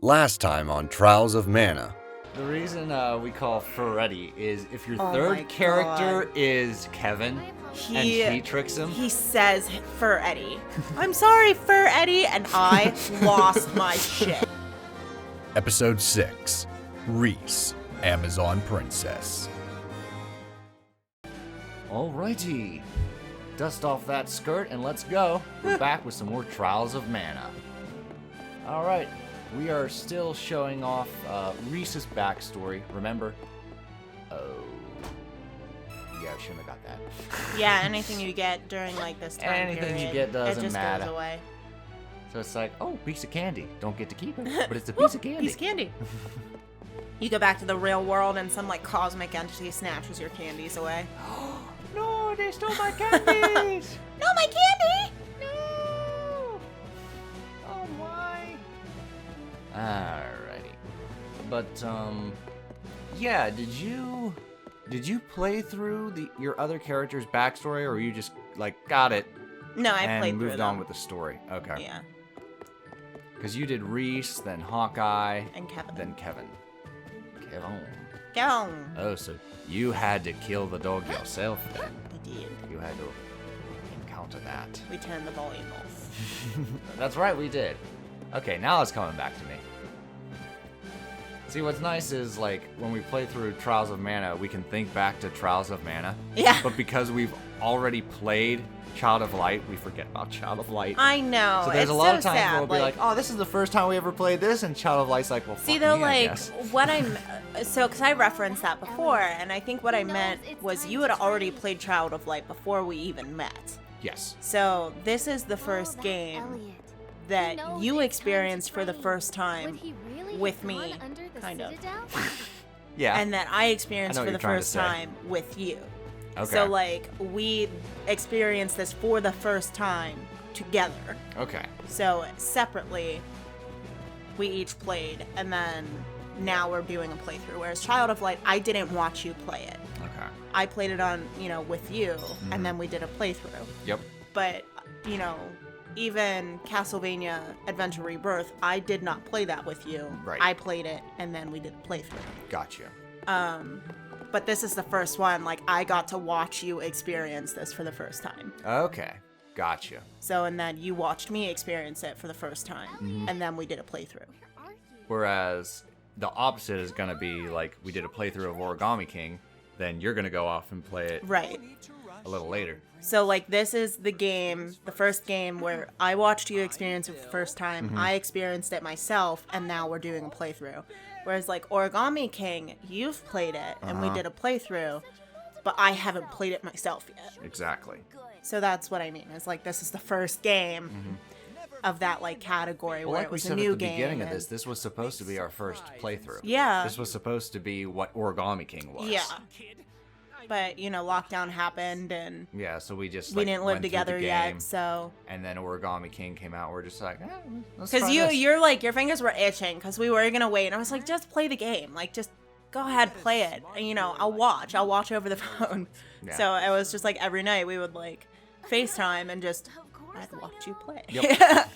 Last time on Trials of Mana. The reason we call Ferretti is if your Oh third my character God. is Kevin and he tricks him. He says Fur Eddie. I'm sorry, Fur Eddie, and I lost my shit. Episode 6. Riesz, Amazon Princess. Alrighty. Dust off that skirt and let's go. We're back with some more Trials of Mana. Alright, we are still showing off Riesz's backstory. Remember? Oh. Yeah, I shouldn't have got that. Yeah, anything you get during like this time Anything period, you get doesn't it just matter. goes away. So it's like, oh, piece of candy. Don't get to keep it, but it's a piece of candy. Piece of candy. You go back to the real world and some like cosmic entity snatches your candies away. No, they stole my candies! No, my candy! No! Oh, why? Alrighty. But, yeah, did you play through your other character's backstory, or were you just, like, got it No, I and played through moved them. on with the story? Okay. Yeah, Because you did Riesz, then Hawkeye, and Kevin. then Kevin. Kevin. Go. Oh, so you had to kill the dog yourself, then. I did. You had to encounter that. We turned the volume off. That's right, we did. Okay, now it's coming back to me. See, what's nice is, like, when we play through Trials of Mana, we can think back to Trials of Mana. Yeah. But because we've already played Child of Light, we forget about Child of Light. I know. So there's it's a lot so of times sad. where we'll be like, oh, this is the first time we ever played this, and Child of Light's like, well, see fuck though, me, I like guess. what I'm so because I referenced that before, and I think what I meant was you had already played Child of Light before we even met. Yes. So this is the first game that you experienced for the first time with me, kind of, Yeah. and that I experienced I know for what the you're trying to first say. time with you. Okay. So like we experienced this for the first time together. Okay. So separately, we each played, and then now we're doing a playthrough. Whereas Child of Light, I didn't watch you play it. Okay. I played it on, with you, and then we did a playthrough. Yep. But, even Castlevania Adventure Rebirth, I did not play that with you. Right. I played it, and then we did a playthrough. Gotcha. But this is the first one, like, I got to watch you experience this for the first time. Okay. Gotcha. So, and then you watched me experience it for the first time, and then we did a playthrough. Whereas the opposite is going to be like we did a playthrough of Origami King, then you're going to go off and play it Right. a little later. So, like, this is the first game where I watched you experience it for the first time, I experienced it myself, and now we're doing a playthrough. Whereas, like, Origami King, you've played it, and we did a playthrough, but I haven't played it myself yet. Exactly. So that's what I mean. It's like, this is the first game of that, like, category Well, where like it we was said a new at the game. beginning of and- this was supposed to be our first playthrough. Yeah. This was supposed to be what Origami King was. Yeah. But, lockdown happened, and Yeah, so we just we like, didn't live went through together the game, yet, so... and then Origami King came out. We're just like, let's Because try this. you're like, your fingers were itching because we were gonna wait, and I was like, just play the game, like, just go ahead, play it. And, I'll watch over the phone. Yeah. So it was just like every night we would like FaceTime and just I'd watch you play. Yep.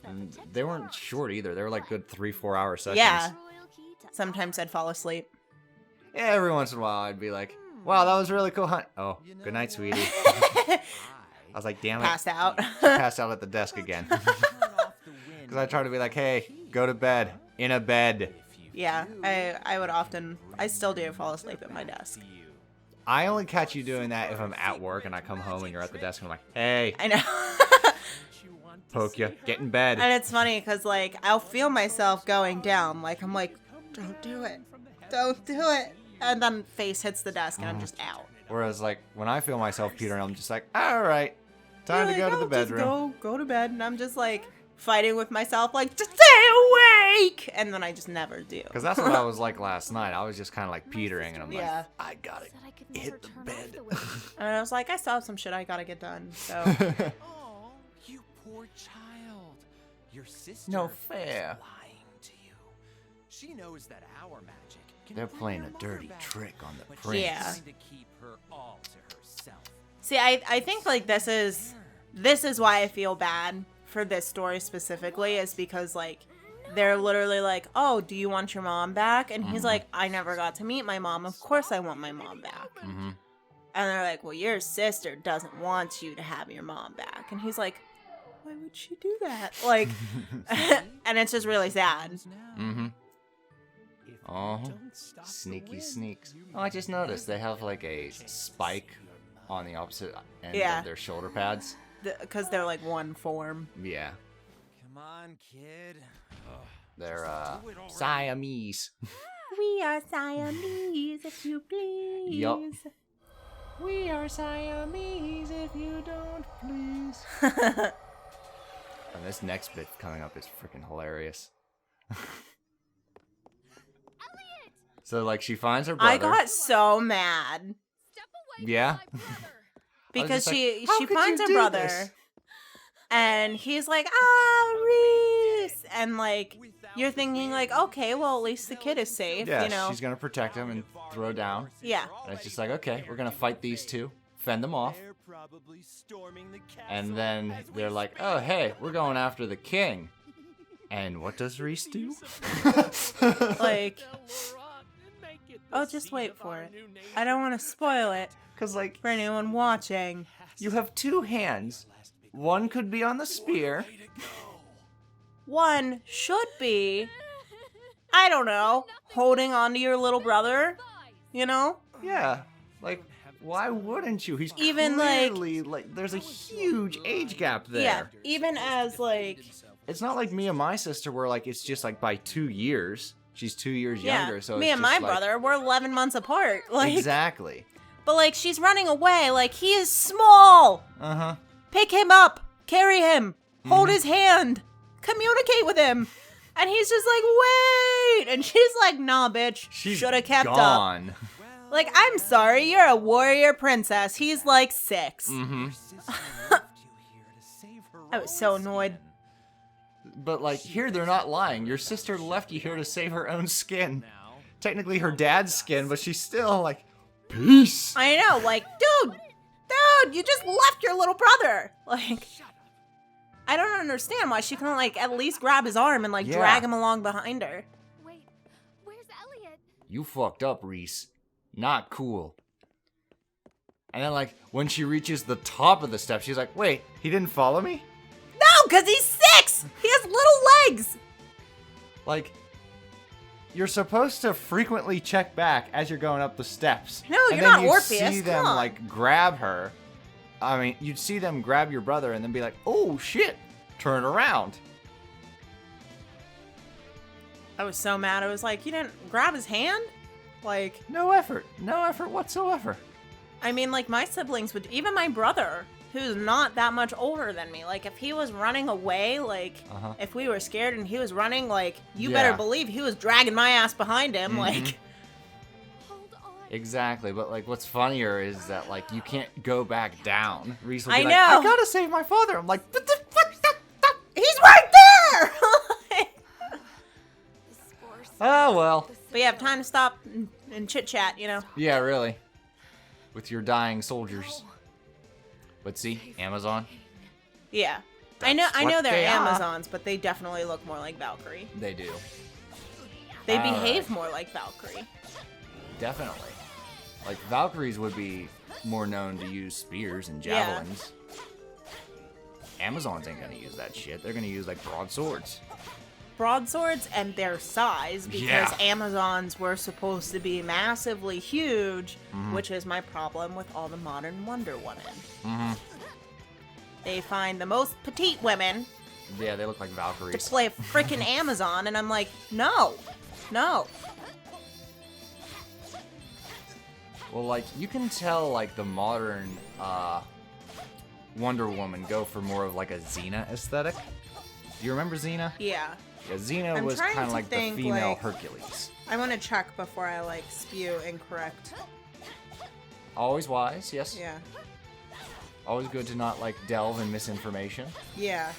And they weren't short either. They were like good 3-4 hour sessions. Yeah. Sometimes I'd fall asleep. Yeah, every once in a while I'd be like, wow, that was really cool hunt. Oh, good night, sweetie. I was like, damn it. Passed out. Passed out at the desk again. Because I tried to be like, hey, go to bed. In a bed. Yeah, I would often, I still do fall asleep at my desk. I only catch you doing that if I'm at work and I come home and you're at the desk and I'm like, hey, I know. poke you, get in bed. And it's funny because, like, I'll feel myself going down. Like, I'm like, don't do it. Don't do it. And then face hits the desk and I'm just out. Whereas, like, when I feel myself petering, I'm just like, all right, time to You're go like, to the "Oh, just bedroom. Go to bed. And I'm just, like, fighting with myself, like, just stay awake. And then I just never do. Because that's what I was like last night. I was just kind of like petering, and I'm like, Yeah. I gotta hit the bed. And I was like, I still have some shit I gotta get done. So, Oh, you poor child. Your sister No fair. is lying to you. She knows that our magic can They're bring playing your a mother dirty back, trick on the but prince. Yeah. she's trying to keep her all to herself. see, I think, like, this is why I feel bad for this story specifically, is because, like, they're literally like, oh, do you want your mom back? And he's like, I never got to meet my mom. Of course I want my mom back. Mm-hmm. And they're like, well, your sister doesn't want you to have your mom back. And he's like, why would she do that? Like, and it's just really sad. Mm-hmm. Oh, sneaky sneaks. Oh, I just noticed they have like a spike on the opposite end of their shoulder pads. Because they're like one form. Yeah. Come on, kid. They're Siamese. We are Siamese, if you please. Yup. We are Siamese, if you don't please. And this next bit coming up is freaking hilarious. So, like, she finds her brother. I got so mad. Yeah? Because like, she how could finds you her do brother. this? And he's like, ah, Reese. And, like, you're thinking, like, okay, well, at least the kid is safe, Yeah, you know? she's gonna protect him and throw down. Yeah. And it's just like, okay, we're gonna fight these two, fend them off. And then they're like, oh, hey, we're going after the king. And what does Reese do? Like, oh, just wait for it. I don't want to spoil it Because, like, for anyone watching. you have two hands. One could be on the spear. One should be, I don't know, holding on to your little brother, you know? Yeah. Like, why wouldn't you? He's Even, clearly, like, there's a huge age gap there. Yeah, even as, like, It's not like me and my sister where, like, it's just, like, by 2 years. She's 2 years yeah, younger, so me it's and just my like- brother, we're 11 months apart. Like, Exactly. But, like, she's running away. Like, he is small. Uh-huh. Pick him up. Carry him. Hold his hand. Communicate with him. And he's just like, wait. And she's like, nah, bitch. She's Should have kept up. gone. Like, I'm sorry. You're a warrior princess. He's like 6. Mm-hmm. I was so annoyed. But, like, here they're not lying. Your sister left you here to save her own skin. Technically her dad's skin, but she's still like, peace. I know. Like, dude, you just left your little brother. Like, I don't understand why she couldn't, like, at least grab his arm and, like, Yeah. drag him along behind her. Wait, where's Elliot? You fucked up, Reese. Not cool. And then, like, when she reaches the top of the steps, she's like, wait, he didn't follow me? No, because he's 6. He has little legs. Like, you're supposed to frequently check back as you're going up the steps. No, and you're then not you'd Orpheus, see come them, on. like, grab her. I mean, you'd see them grab your brother and then be like, oh, shit. Turn around. I was so mad. I was like, you didn't grab his hand? Like, No effort. No effort whatsoever. I mean, like, my siblings would, even my brother, who's not that much older than me, like, if he was running away, like, if we were scared and he was running, like, you better Yeah. believe he was dragging my ass behind him, like. Hold on. Exactly, but like what's funnier is that like you can't go back down. Reese will be I like, know. I gotta save my father. I'm like, what the fuck? He's right there! The spores. Oh well. But you have time to stop and chit-chat, you know? Yeah, really. With your dying soldiers. But see, Amazon, Yeah. I know what they're they are. Amazons, but they definitely look more like Valkyrie. they do. They All behave more like Valkyrie. Definitely. Like Valkyries would be more known to use spears and javelins. Amazons ain't gonna use that shit. They're gonna use like broadswords. Broadswords and their size, because Yeah. Amazons were supposed to be massively huge, Mm-hmm. which is my problem with all the modern Wonder Women. Mm-hmm. They find the most petite women Yeah, they look like to Valkyries. play a freaking Amazon, and I'm like, no. Well, like, you can tell, like, the modern, Wonder Woman go for more of, like, a Xena aesthetic. Do you remember Xena? Yeah. Yeah, Xena I'm was trying kind of to like the think, female like- Hercules. I want to check before I, like, spew incorrect. Always wise, yes. Yeah. Always good to not, like, delve in misinformation. Yeah.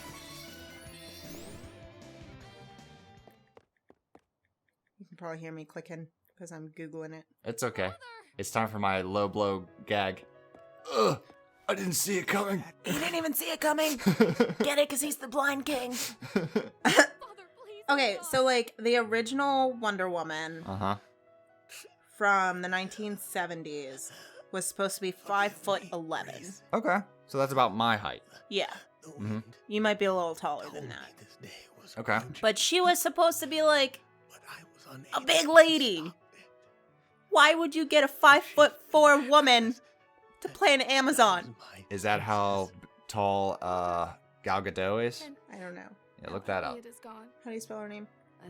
You can probably hear me clicking because I'm Googling it. It's okay. It's time for my low blow gag. Ugh! I didn't see it coming. He didn't even see it coming. Get it? Because he's the blind king. Father, please. Okay, so like the original Wonder Woman Uh-huh. from the 1970s was supposed to be 5'11". Okay. So that's about my height. Yeah. Mhm. You might be a little taller than that. Okay. But she was supposed to be like a big lady. Why would you get a 5'4" woman to play an Amazon? Is that how tall Gal Gadot is? I don't know. Yeah, look that up. Elliot is gone. How do you spell her name?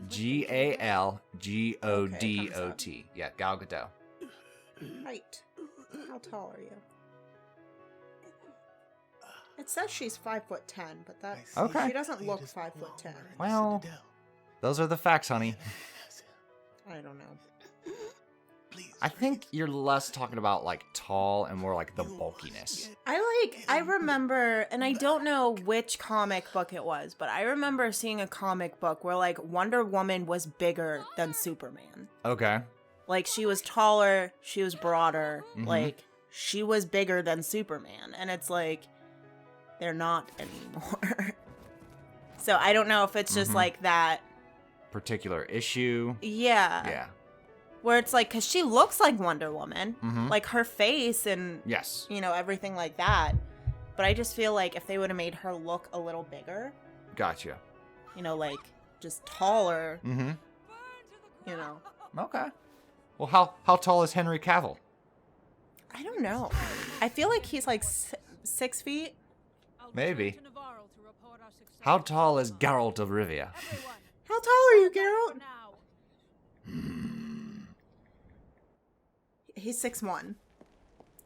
Galgodot. Yeah, Gal Gadot. Height. How tall are you? It says she's 5'10", but that Okay. she doesn't look 5'10". Well, those are the facts, honey. I don't know. I think you're less talking about like tall and more like the bulkiness. I remember, and I don't know which comic book it was, but I remember seeing a comic book where like Wonder Woman was bigger than Superman. Okay. Like she was taller, she was broader, Mhm. like she was bigger than Superman, and it's like they're not anymore. So I don't know if it's just like that. Particular issue. Yeah. Yeah. Where it's like, because she looks like Wonder Woman, Mhm. like her face and, Yes. you know, everything like that. But I just feel like if they would have made her look a little bigger, Gotcha. you know, like just taller, Mm-hmm. you know. Okay. Well, how tall is Henry Cavill? I don't know. I feel like he's like 6 feet. Maybe. How tall is Geralt of Rivia? How tall are you, Geralt? He's 6'1".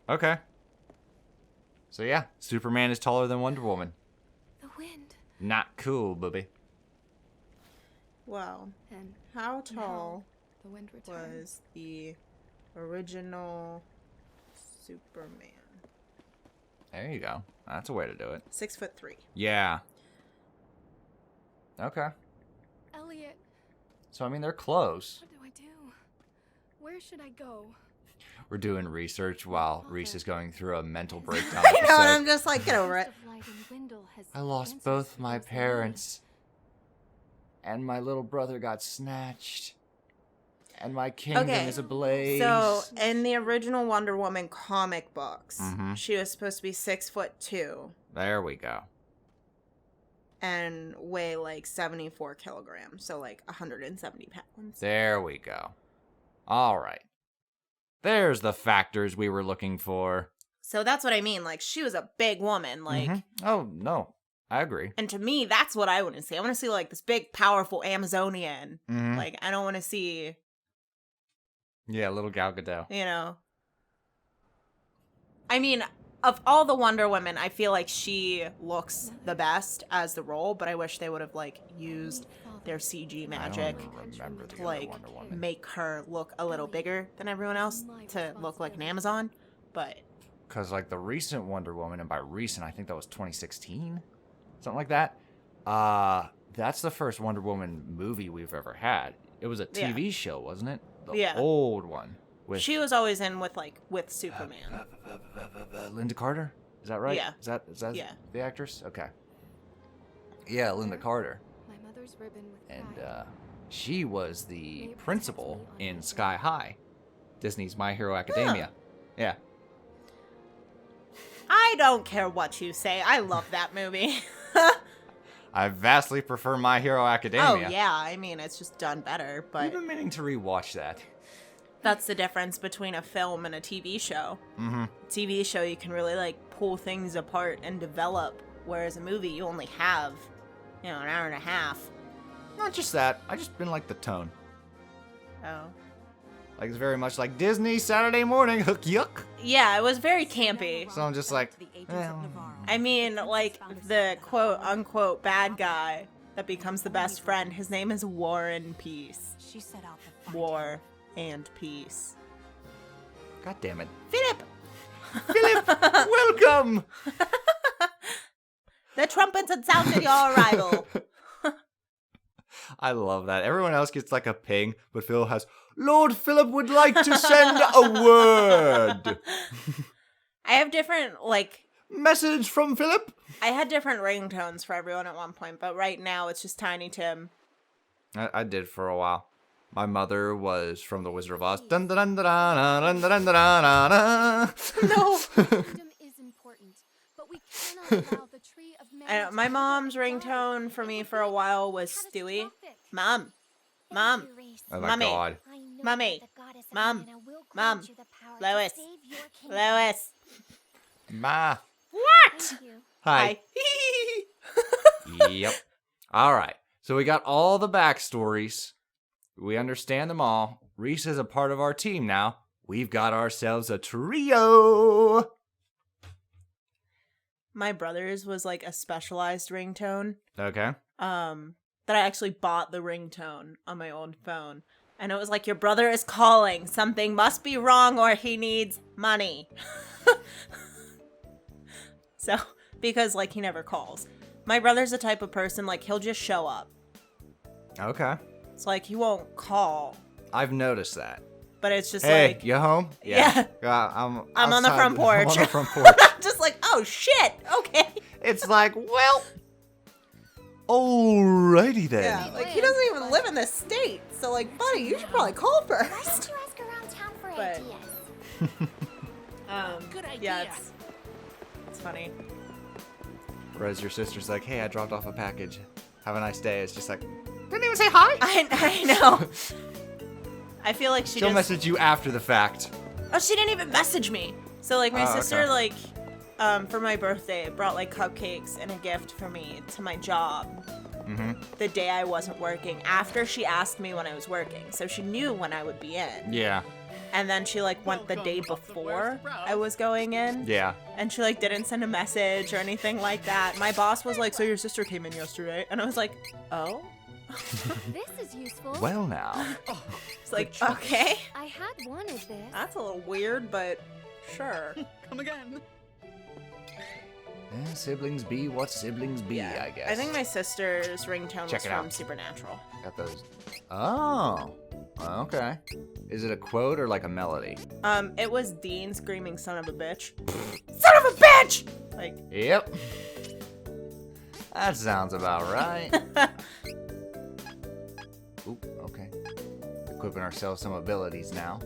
Okay. So yeah, Superman is taller than Wonder Woman. The wind. Not cool, booby. Wow. And How tall the wind returned. was the original Superman? There you go. That's a way to do it. 6'3". Yeah. Okay. Elliot, So I mean, they're close. what do I do? Where should I go? We're doing research while Reese is going through a mental breakdown I know, and I'm episode. just like, get over it. Ghost of light and Wendell has I lost answers both for my those parents. And my little brother got snatched. And my kingdom Okay, is ablaze. So, in the original Wonder Woman comic books, Mhm. she was supposed to be 6'2" There we go. and weigh like 74 kilograms, so like 170 pounds. There we go. All right. There's the factors we were looking for. So that's what I mean. Like, she was a big woman. Like, Mhm. Oh, no. I agree. and to me, that's what I want to see. I want to see like this big, powerful Amazonian. Mhm. Like, I don't want to see, Yeah, little Gal Gadot. you know. I mean, of all the Wonder Women, I feel like she looks the best as the role, but I wish they would have like used their CG magic I don't remember the to other like Wonder Woman. make her look a little bigger than everyone else to look like an Amazon. But Because, like, the recent Wonder Woman, and by recent, I think that was 2016? Something like that. That's the first Wonder Woman movie we've ever had. It was a TV show, wasn't it? The Yeah. old one. With she was always in with Superman. Linda Carter? Is that right? Yeah. Is that Yeah. the actress? Okay. Yeah, Linda Carter. My mother's ribbon with And pride. she was the principal in Sky High, Disney's My Hero Academia. Yeah. I don't care what you say. I love that movie. I vastly prefer My Hero Oh Academia. yeah, I mean it's just done better, I've but been meaning to rewatch that. that's the difference between a film and a TV show. Mm-hmm. TV show you can really like pull things apart and develop, whereas a movie you only have, you know, an hour and a half. Not just that. I just been like the tone. Oh. Like it's very much like Disney Saturday morning. Hook yuck. Yeah, it was very campy. So I'm just like, I mean, like the quote unquote bad guy that becomes the best friend. His name is War and Peace. She set out to fight. War and Peace. God damn it. Philip! Philip, welcome. The trumpets had sounded your arrival. I love that. Everyone else gets like a ping, but Phil has, Lord Philip would like to send a word. I have different, like, Message from Philip. I had different ringtones for everyone at one point, but right now it's just Tiny Tim. I did for a while. My mother was from The Wizard of Oz. Dun, dun, dun, dun, dun, dun, dun, dun, dun, dun. No. Freedom is important, but we cannot allow the tree of I know, my mom's ringtone for me for a while was Stewie. Mom. Mom. Oh my Mommy. god. Mommy. Mom. Mom. Lois. Lois. Ma. What? Thank you. Hi. Hi. Yep. All right. So we got all the backstories. We understand them all. Reese is a part of our team now. We've got ourselves a trio. My brother's was like a specialized ringtone. Okay. That I actually bought the ringtone on my old phone. And it was like, your brother is calling. Something must be wrong or he needs money. So, because like he never calls. My brother's the type of person, like he'll just show up. Okay. It's like he won't call. I've noticed that. But it's just Hey, like, you home? Yeah. I'm on the outside- front porch. I'm on the front porch. just like, oh shit, okay. It's like, well, alrighty then. Yeah, like he doesn't even live in this state. So like, buddy, you should probably call Why don't first. you ask around town for But- ideas? Good Yeah, idea. it's funny. Whereas your sister's like, hey, I dropped off a package. Have a nice day. It's just like, didn't even say hi. I know. I feel like she She'll just... message you after the fact. Oh, she didn't even message me. So like my Oh, sister okay. like for my birthday brought like cupcakes and a gift for me to my job. The day I wasn't working, after she asked me when I was working. So she knew when I would be in. Yeah. And then she like went the day before I was going in. Yeah. And she like didn't send a message or anything like that. My boss was like, so your sister came in yesterday? And I was like, oh? This is useful. Well now. It's like, okay. I had wanted this. That's a little weird, but sure. Come again. Siblings be what siblings be, I guess. I think my sister's ringtone Check was it from out. Supernatural. Got those. Oh. Okay. Is it a quote or like a melody? It was Dean screaming, son of a bitch. Son of a bitch! Like, Yep. That sounds about right. Ooh, okay. Equipping ourselves some abilities now.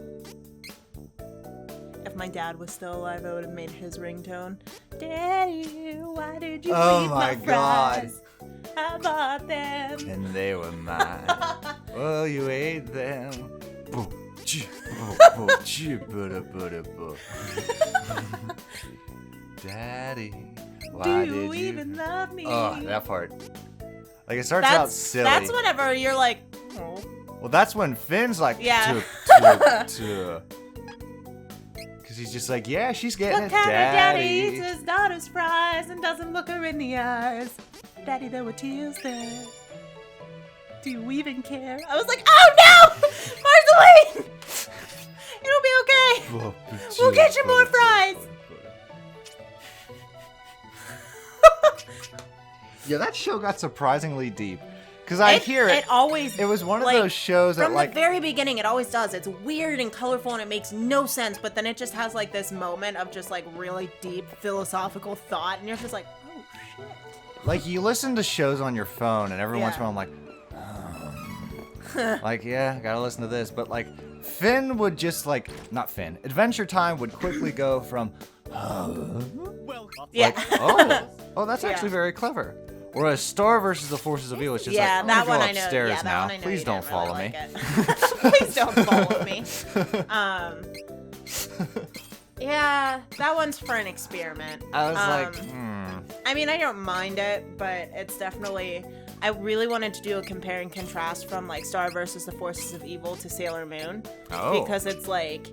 if my dad was still alive, I would have made his ringtone. Daddy, why did you Oh leave my my God. fries? I bought them. And they were mine. Well, you ate them. Daddy, why Do did you you? even love me? Oh, that part. Like it starts out silly. That's whenever you're like, oh. Well, that's when Finn's like, Yeah. because he's just like, yeah, she's getting Look it, how her daddy Daddy. eats his daughter's fries and doesn't look her in the eyes. Daddy, there were tears there. Do you even care? I was like, oh no! Marceline! It'll be okay. We'll get you more fries. Yeah, that show got surprisingly deep. Because I hear it. It always. It was one of like, those shows that from like. the very beginning, it always does. It's weird and colorful, and it makes no sense. But then it just has like this moment of just like really deep philosophical thought, and you're just like, oh shit. Like you listen to shows on your phone, and every once in a Yeah. while I'm like, like yeah, gotta listen to this. But like Finn would just like not Finn. Adventure Time would quickly go from, Well, Yeah. oh, that's Yeah. actually very clever. Whereas Star versus the Forces of Evil is just Yeah, like, I'm that gonna one go I know. upstairs Yeah, that now. one I know. Please you don't didn't follow really me. like it. Please don't follow me. Yeah, that one's for an experiment. I was like, I mean, I don't mind it, but it's definitely. I really wanted to do a compare and contrast from like Star versus the Forces of Evil to Sailor Moon, oh, because it's like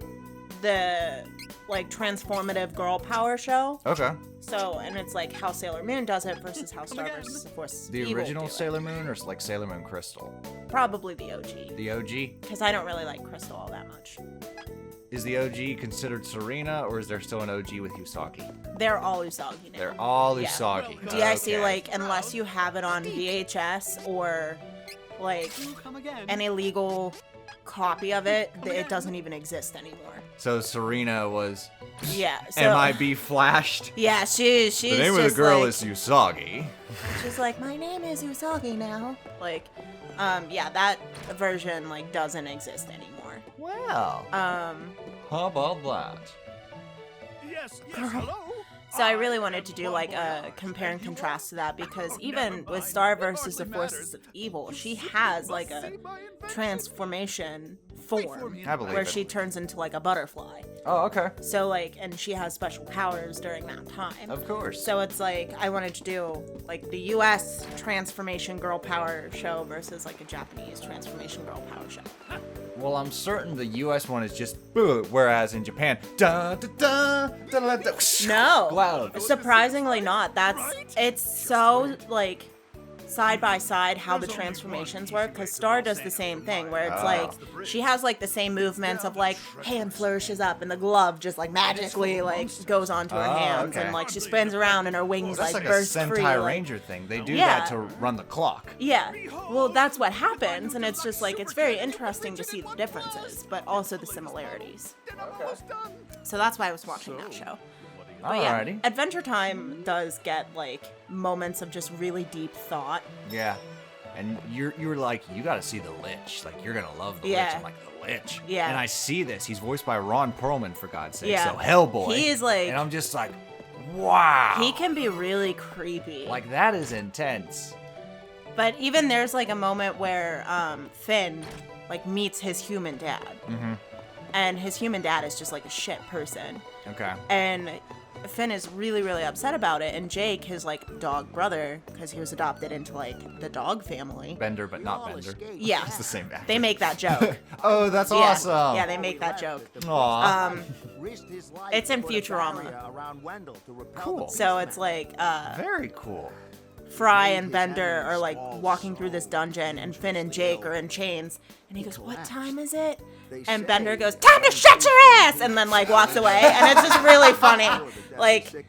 the like transformative girl power show. okay. So, and it's like how Sailor Moon does it versus how Star versus the Forces of The Evil original do it. Sailor Moon or like Sailor Moon Crystal? Probably the OG, The OG? because I don't really like Crystal all that much. Is the OG considered Serena, or is there still an OG with Usagi? They're all Usagi now. They're all Yeah. Usagi. DIC, Okay. like, unless you have it on VHS or like Come again. an illegal copy of it, it doesn't even exist anymore. So Serena was Yeah. So, MIB flashed. Yeah, she's The name of just the girl like, is Usagi. she's like, my name is Usagi now. Like, yeah, that version like doesn't exist anymore. Wow. How about that? Yes, hello. So I really wanted to do like a compare and contrast to that because even with Star versus the Forces of Evil, she has like a transformation form I believe where it. she turns into like a butterfly. Oh, okay. So like, and she has special powers during that time. Of course. So it's like I wanted to do like the U.S. transformation girl power show versus like a Japanese transformation girl power show. Well, I'm certain the U.S. one is just boo, whereas in Japan, da da da da da da. No, Cloud. surprisingly not. It's so like side by side how the transformations work because Star does the same thing where it's like she has like the same movements of like hand flourishes up and the glove just like magically like goes onto her hands okay. and like she spins around and her wings That's like like a burst Sentai free. Like, Ranger thing. They do Yeah. that to run the clock. yeah, well that's what happens and it's just like it's very interesting to see the differences but also the similarities. So that's why I was watching that show. But yeah, Alrighty. Adventure Time does get like moments of just really deep thought. Yeah. And you're like, you gotta see the Lich. Like, you're gonna love the Lich. Yeah. I'm like, the Lich. Yeah. And I see this. He's voiced by Ron Perlman, for God's sake. Yeah. So Hellboy. He is like- And I'm just like, wow. He can be really creepy. Like, that is intense. But even there's like a moment where Finn like meets his human dad. Mm-hmm. And his human dad is just like a shit person. Okay. And Finn is really, really upset about it. And Jake, his like dog brother, because he was adopted into like the dog family. Bender, but not Bender. Yeah. It's the same actor. They make that joke. Oh, that's Yeah. awesome. Yeah, they make that joke. Aw. It's in Futurama. Cool. So it's like Very cool. Fry and Bender are like walking through this dungeon and Finn and Jake are in chains and he goes, "What time is it?" And Bender goes, "Time to shut your ass!" and then like walks away and it's just really funny. Like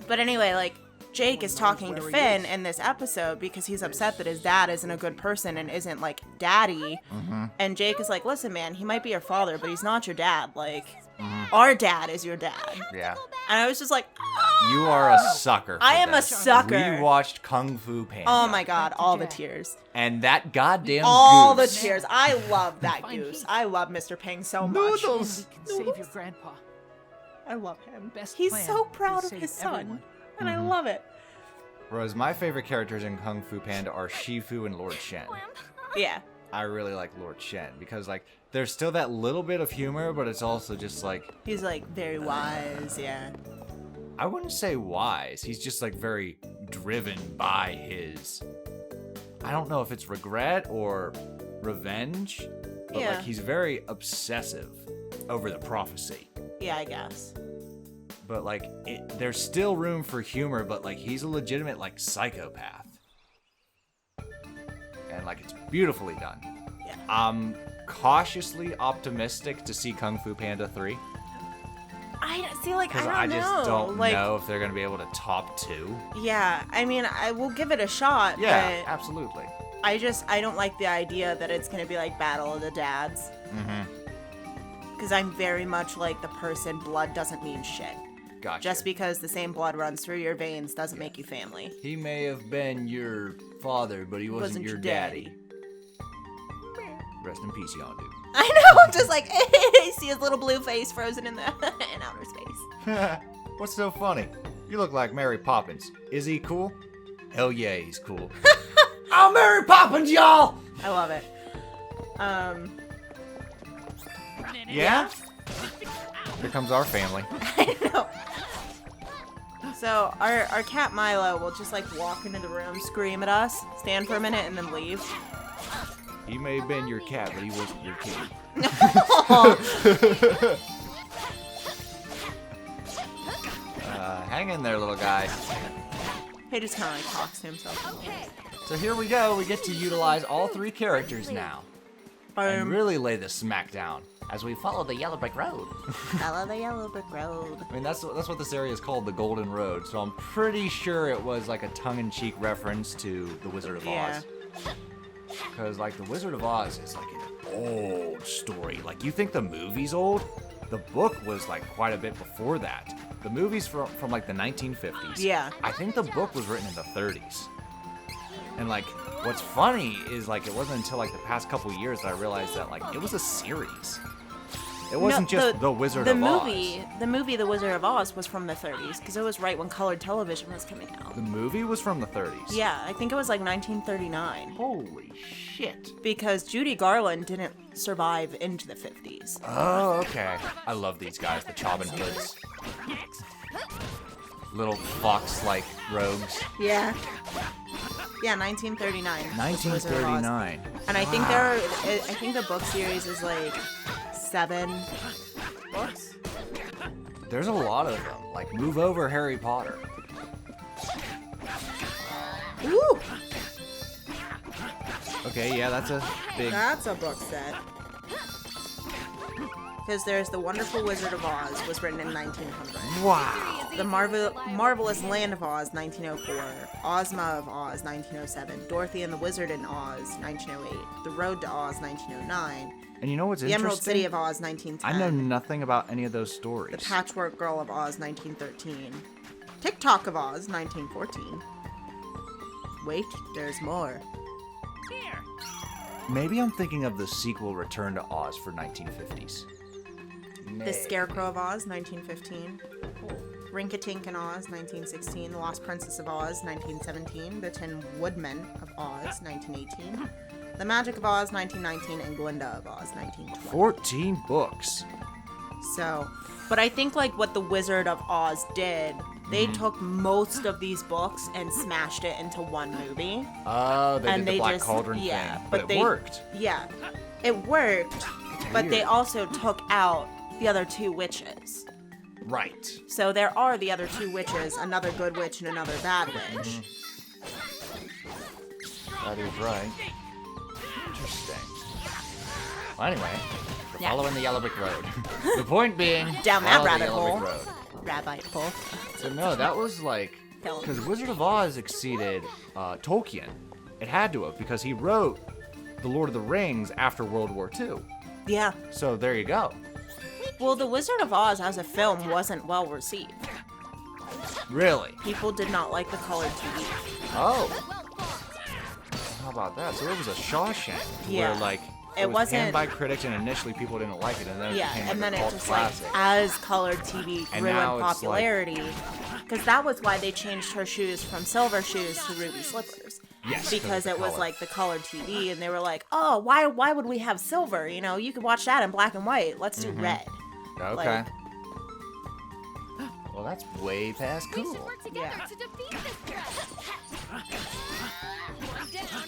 but anyway, like Jake is talking to Finn in this episode because he's upset that his dad isn't a good person and isn't like daddy. And Jake is like, "Listen, man, he might be your father, but he's not your dad. Like our dad is your dad." Yeah. And I was just like, You are a sucker. For I am a this. sucker. We watched Kung Fu Panda. oh my god, all the tears. And that goddamn All the goose. tears. I love that goose. I love Mr. Ping so much. Noodles. Save your grandpa. I love him. Best He's plan so to proud of save his son. everyone. And I love it. Whereas my favorite characters in Kung Fu Panda are Shifu and Lord Shen. Yeah. I really like Lord Shen because like there's still that little bit of humor, but it's also just like He's like very wise, yeah. I wouldn't say wise. He's just like very driven by his I don't know if it's regret or revenge, but Yeah. like he's very obsessive over the prophecy. Yeah, I guess. But like there's still room for humor, but like he's a legitimate like psychopath. And like it's beautifully done. Yeah. I'm cautiously optimistic to see Kung Fu Panda 3 I see, like, because I don't know. I just don't like, know if they're gonna be able to top 2. Yeah, I mean, I will give it a shot, Yeah, but absolutely. I don't like the idea that it's gonna be like Battle of the Dads. Because I'm very much like the person, blood doesn't mean shit. Gotcha. Just because the same blood runs through your veins doesn't make you family. He may have been your father, but he wasn't your daddy. Rest in peace, Yondu. I know, just like, see his little blue face frozen in the in outer space. What's so funny? You look like Mary Poppins. Is he cool? Hell yeah, he's cool. I'm Mary Poppins, y'all! I love it. Yeah? Here comes our family. I know. So our cat Milo will just like walk into the room, scream at us, stand for a minute, and then leave. He may have been your cat, but he wasn't your kitty. Hang in there, little guy. He just kind of like talks to himself. So here we go. We get to utilize all 3 characters now. And really lay the smack down as we follow the yellow brick road. Follow the yellow brick road. I mean, that's what this area is called, the Golden Road. So I'm pretty sure it was like a tongue-in-cheek reference to The Wizard of Yeah. Oz. Because, like, The Wizard of Oz is, like, an old story. Like, you think the movie's old? The book was, like, quite a bit before that. The movie's from like, the 1950s. Yeah. I think the book was written in the 30s. And, like, what's funny is, like, it wasn't until, like, the past couple years that I realized that, like, it was a series. It wasn't just The Wizard of Oz. The movie The Wizard of Oz was from the 30s because it was right when colored television was coming out. The movie was from the 30s. Yeah, I think it was like 1939 Holy shit. because Judy Garland didn't survive into the 50s. Oh, okay. I love these guys, the Chobbin Hoods. Little fox-like rogues. Yeah. Yeah, 1939. was The Wizard of Oz. 1939. And I think the book series is like 7 books. There's a lot of them. Like, move over Harry Potter. Ooh, Okay, yeah, that's a big... that's a book set. Because there's The Wonderful Wizard of Oz was written in 1900. Wow. The Marvelous Land of Oz, 1904. Ozma of Oz, 1907. Dorothy and the Wizard in Oz, 1908. The Road to Oz, 1909. And you know what's The interesting? Emerald City of Oz, 1910. I know nothing about any of those stories. The Patchwork Girl of Oz, 1913. TikTok of Oz, 1914. Wait, there's more. Maybe I'm thinking of the sequel Return to Oz for 1950s. The Scarecrow of Oz, 1915. Rinky-Tink in Oz, 1916. The Lost Princess of Oz, 1917. The Tin Woodman of Oz, 1918. The Magic of Oz, 1919. And Glinda of Oz, 1920. 14 books. So, but I think like what the Wizard of Oz did, they took most of these books and smashed it into one movie. Oh, they And did the they Black just- Cauldron yeah, thing. but But they- it worked. Yeah, it worked, but they weird. also took out the other 2 witches. Right. So there are the other 2 witches, another good witch and another bad witch. That is right. Interesting. Well, anyway, we're Yeah. following the yellow brick road. The point being, Down that follow the rabbit yellow hole. brick road. Rabbit hole. So no, that was like, Tell 'em. because Wizard of Oz exceeded Tolkien. It had to have, because he wrote The Lord of the Rings after World War II. Yeah. So there you go. Well, The Wizard of Oz as a film wasn't well received. Really? People did not like the colored TV. Oh. How about that? So it was a Shawshank, Yeah. where like It was wasn't- panned by critics and initially people didn't like it, and then it Yeah, became and like then a it cult just classic. like as colored TV And grew in now it's, like- popularity, because that was why they changed her shoes from silver shoes to ruby slippers. Yes, because of the it was color. like the colored TV, and they were like, "Oh, why would we have silver? You know, you could watch that in black and white. Let's do red." Okay. like- Well, that's way past We should cool. work together Yeah. to defeat this threat.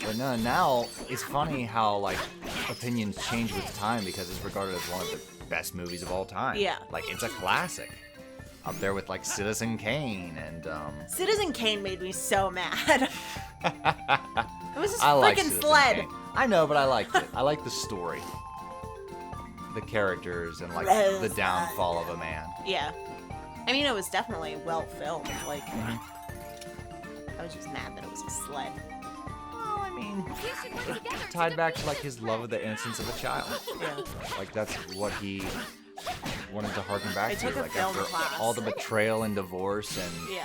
But no, now it's funny how like opinions change with time because it's regarded as one of the best movies of all time. Yeah. Like it's a classic. Up there with like Citizen Kane and Citizen Kane made me so mad. It was this I like freaking Citizen sled. Kane. I know, but I liked it. I like the story. The characters and like the Rosebud. downfall of a man. Yeah. I mean, it was definitely well filmed. Like, Mm-hmm. I was just mad that it was a sled. Well, I mean, We should work it together to tied back to defeat like his love of the innocence of a child. Yeah. Like that's what he wanted to harken back I to. took a Like film after class. all the betrayal and divorce and Yeah.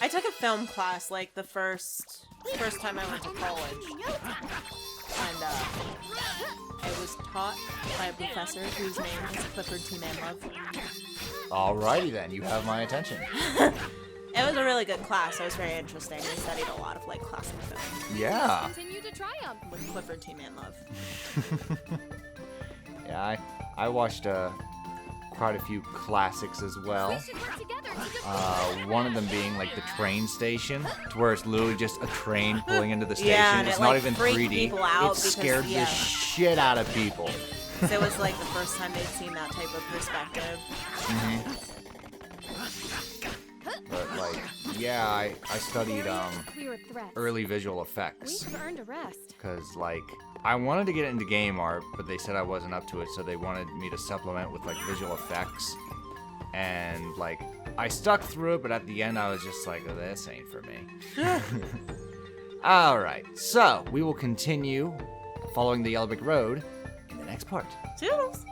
I took a film class like the first time I went to college. And it was taught by a professor whose name is Clifford T. Manlove. alrighty then, you have my attention. It was a really good class. It was very interesting. We studied a lot of like classic film Yeah. continue to triumph. with Clifford T. Manlove. Yeah, I watched quite a few classics as well. We should work together to defeat One of them being like the train station, to where it's literally just a train pulling into the station. Yeah, and it's it, not like, even freaked 3D. people out It because- scared yeah. the shit out of people. So it was like the first time they'd seen that type of perspective. But like, yeah, I studied clear threats. early visual We effects. have earned a rest. Because like I wanted to get into game art, but they said I wasn't up to it, so they wanted me to supplement with like visual effects. And like I stuck through it, but at the end I was just like, oh, this ain't for me. All right, so we will continue following the Yellow Brick Road in the next part. Toodles.